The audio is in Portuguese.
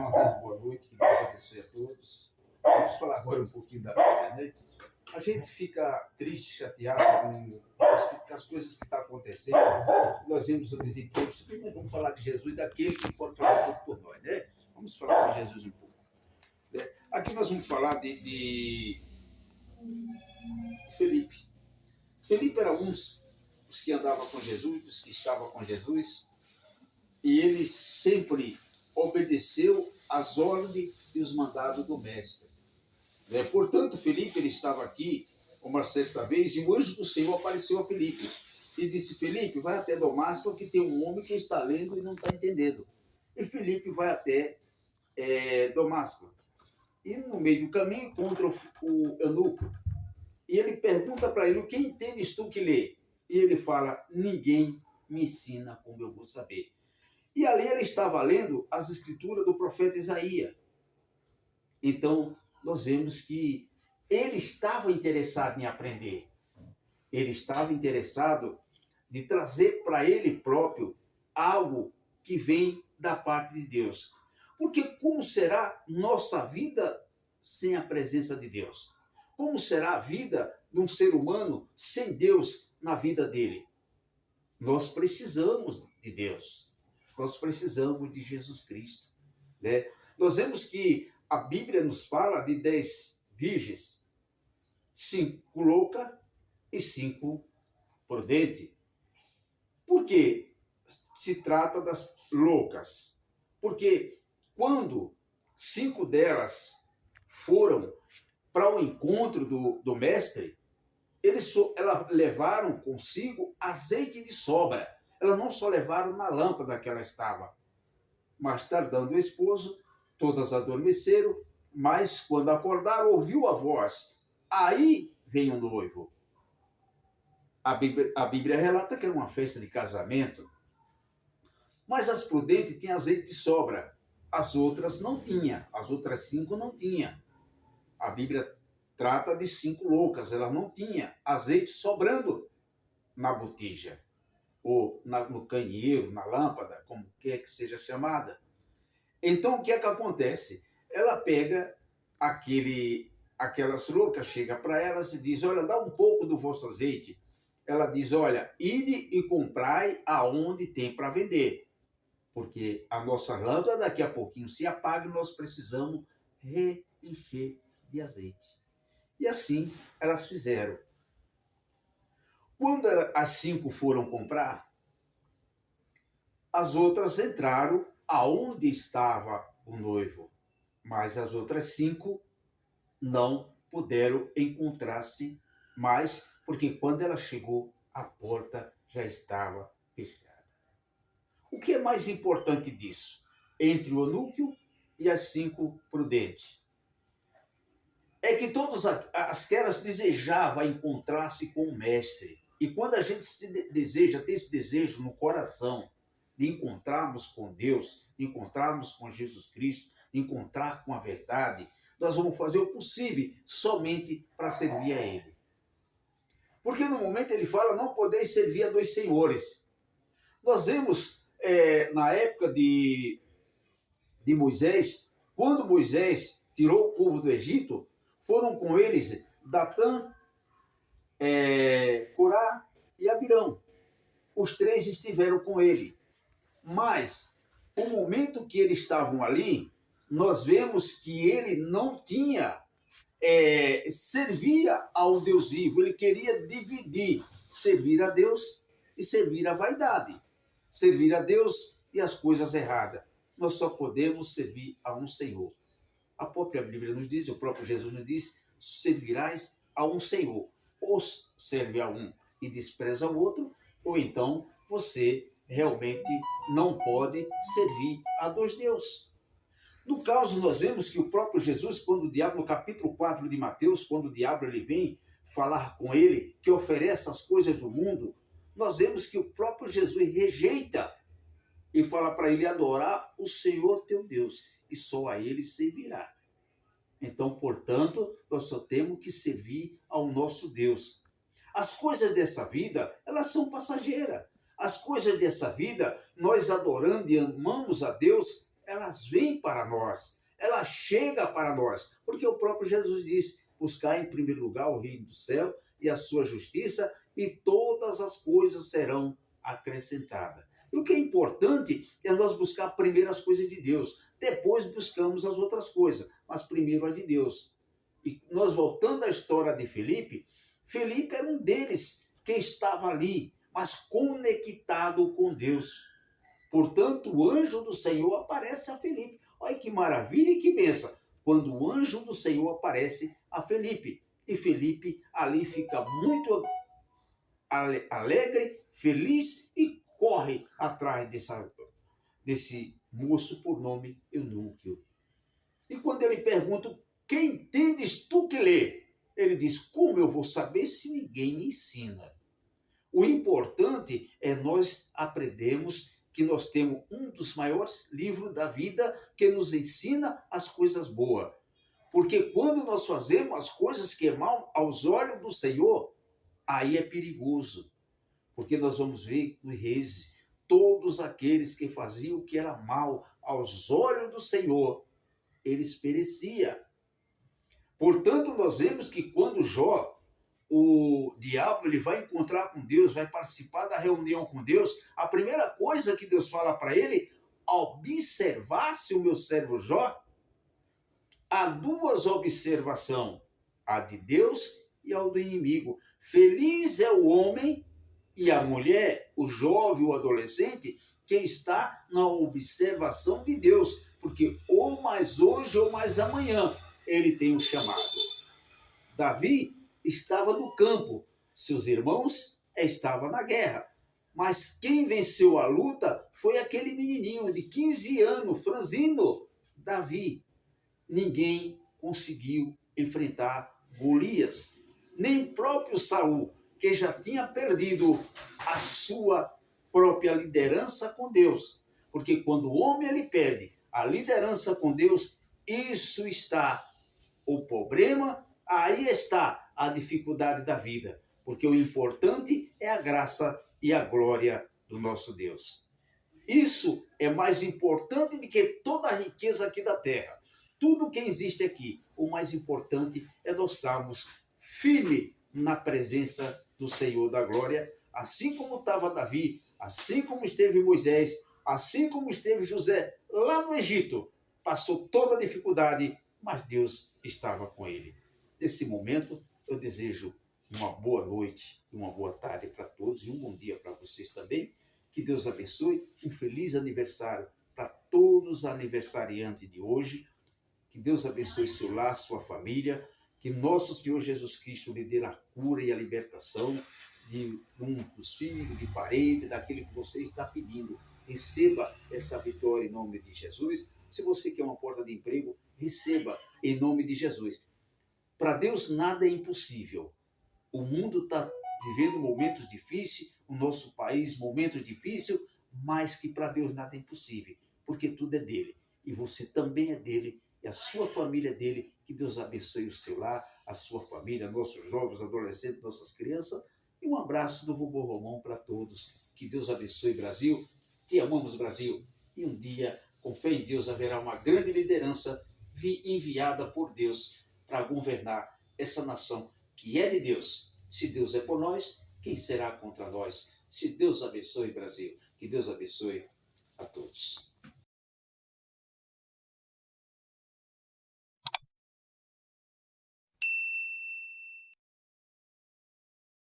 uma vez boa noite, que Deus abençoe a todos. Vamos falar agora um pouquinho da Bíblia, né? A gente fica triste, chateado com as coisas que estão acontecendo. Nós vemos o desemprego. Vamos falar de Jesus, daquele que pode falar um pouco por nós, né? Vamos falar de Jesus um pouco. Né? Aqui nós vamos falar de Felipe. Felipe era uns que andavam com Jesus, dos que estavam com Jesus, e ele sempre obedeceu às ordens e os mandados do mestre. Portanto, Felipe ele estava aqui uma certa vez, e o anjo do Senhor apareceu a Felipe e disse: Felipe, vai até Damasco, porque tem um homem que está lendo e não está entendendo. E Felipe vai até Damasco. E no meio do caminho encontra o eunuco. E ele pergunta para ele: o que entendes tu que lê? E ele fala: ninguém me ensina como eu vou saber. E ali ele estava lendo as escrituras do profeta Isaías. Então, nós vemos que ele estava interessado em aprender. Ele estava interessado de trazer para ele próprio algo que vem da parte de Deus. Porque como será nossa vida sem a presença de Deus? Como será a vida de um ser humano sem Deus na vida dele? Nós precisamos de Deus. Nós precisamos de Jesus Cristo. Né? Nós vemos que a Bíblia nos fala de 10 virgens, 5 loucas e 5 prudentes. Por que se trata das loucas? Porque quando 5 delas foram para o encontro do mestre, elas levaram consigo azeite de sobra. Elas não só levaram na lâmpada que ela estava. Mas tardando o esposo, todas adormeceram, mas quando acordaram, ouviu a voz. Aí vem o noivo. A Bíblia relata que era uma festa de casamento. Mas as prudentes tinham azeite de sobra. As outras não tinham. As outras 5 não tinham. A Bíblia trata de 5 loucas. Elas não tinham azeite sobrando na botija. Ou no candeeiro, na lâmpada, como quer que seja chamada. Então, o que é que acontece? Ela pega aquelas loucas, chega para elas e diz: olha, dá um pouco do vosso azeite. Ela diz: olha, ide e comprai aonde tem para vender. Porque a nossa lâmpada daqui a pouquinho se apaga e nós precisamos reencher de azeite. E assim elas fizeram. Quando as 5 foram comprar, as outras entraram aonde estava o noivo, mas as outras 5 não puderam encontrar-se mais, porque quando ela chegou, a porta já estava fechada. O que é mais importante disso? Entre o eunuco e as 5 prudentes, é que todas aquelas desejavam encontrar-se com o mestre. E quando a gente deseja, tem esse desejo no coração de encontrarmos com Deus, de encontrarmos com Jesus Cristo, de encontrar com a verdade, nós vamos fazer o possível somente para servir a Ele. Porque no momento ele fala: não podeis servir a 2 senhores. Nós vemos na época de Moisés, quando Moisés tirou o povo do Egito, foram com eles Datã, Corá e Abirão. Os 3 estiveram com ele. Mas, o momento que eles estavam ali, nós vemos que ele não tinha, servia ao Deus vivo. Ele queria dividir, servir a Deus e servir a vaidade. Servir a Deus e as coisas erradas. Nós só podemos servir a um Senhor. A própria Bíblia nos diz, o próprio Jesus nos diz: servirás a um Senhor. Ou serve a um e despreza o outro, ou então você realmente não pode servir a 2 deuses. No caso, nós vemos que o próprio Jesus, quando o diabo, no capítulo 4 de Mateus, quando o diabo ele vem falar com ele, que oferece as coisas do mundo, nós vemos que o próprio Jesus rejeita e fala para ele adorar o Senhor teu Deus, e só a ele servirá. Então, portanto, nós só temos que servir ao nosso Deus. As coisas dessa vida, elas são passageiras. As coisas dessa vida, nós adorando e amamos a Deus, elas vêm para nós, ela chega para nós, porque o próprio Jesus disse: buscar em primeiro lugar o reino do céu e a sua justiça, e todas as coisas serão acrescentadas. E o que é importante é nós buscar primeiro as coisas de Deus, depois buscamos as outras coisas, mas primeiro a de Deus. E nós voltando à história de Felipe, Felipe era um deles que estava ali, mas conectado com Deus. Portanto, o anjo do Senhor aparece a Felipe. Olha que maravilha e que bênção, quando o anjo do Senhor aparece a Felipe. E Felipe ali fica muito alegre, feliz e corre atrás desse moço por nome Eunuco. E quando ele pergunta: quem entendes tu que lê? Ele diz: como eu vou saber se ninguém me ensina? O importante é nós aprendermos que nós temos um dos maiores livros da vida que nos ensina as coisas boas. Porque quando nós fazemos as coisas que é mal aos olhos do Senhor, aí é perigoso. Porque nós vamos ver nos reis, todos aqueles que faziam o que era mal aos olhos do Senhor, eles pereciam. Portanto, nós vemos que quando Jó, o diabo, ele vai encontrar com Deus, vai participar da reunião com Deus, a primeira coisa que Deus fala para ele: observasse o meu servo Jó. Há duas observações, a de Deus e a do inimigo. Feliz é o homem e a mulher, o jovem, o adolescente, que está na observação de Deus, porque ou mais hoje ou mais amanhã ele tem um chamado. Davi estava no campo, seus irmãos estavam na guerra, mas quem venceu a luta foi aquele menininho de 15 anos, franzino, Davi. Ninguém conseguiu enfrentar Golias, nem próprio Saul, que já tinha perdido a sua própria liderança com Deus. Porque quando o homem ele perde a liderança com Deus, isso está o problema, aí está a dificuldade da vida. Porque o importante é a graça e a glória do nosso Deus. Isso é mais importante do que toda a riqueza aqui da terra. Tudo que existe aqui, o mais importante é nós estarmos firmes na presença do Senhor da glória, assim como estava Davi, assim como esteve Moisés, assim como esteve José lá no Egito. Passou toda a dificuldade, mas Deus estava com ele. Nesse momento, eu desejo uma boa noite e uma boa tarde para todos e um bom dia para vocês também. Que Deus abençoe, um feliz aniversário para todos os aniversariantes de hoje. Que Deus abençoe seu lar, sua família. Que nosso Senhor Jesus Cristo lhe dê a cura e a libertação de um dos filhos, de parente, daquele que você está pedindo. Receba essa vitória em nome de Jesus. Se você quer uma porta de emprego, receba em nome de Jesus. Para Deus nada é impossível. O mundo está vivendo momentos difíceis, o nosso país momentos difíceis, mas que para Deus nada é impossível, porque tudo é dele. E você também é dele, e a sua família é dele. Que Deus abençoe o seu lar, a sua família, nossos jovens, adolescentes, nossas crianças. E um abraço do Vovô Romão para todos. Que Deus abençoe Brasil. Te amamos, Brasil. E um dia, com fé em Deus, haverá uma grande liderança enviada por Deus para governar essa nação que é de Deus. Se Deus é por nós, quem será contra nós? Se Deus abençoe Brasil. Que Deus abençoe a todos.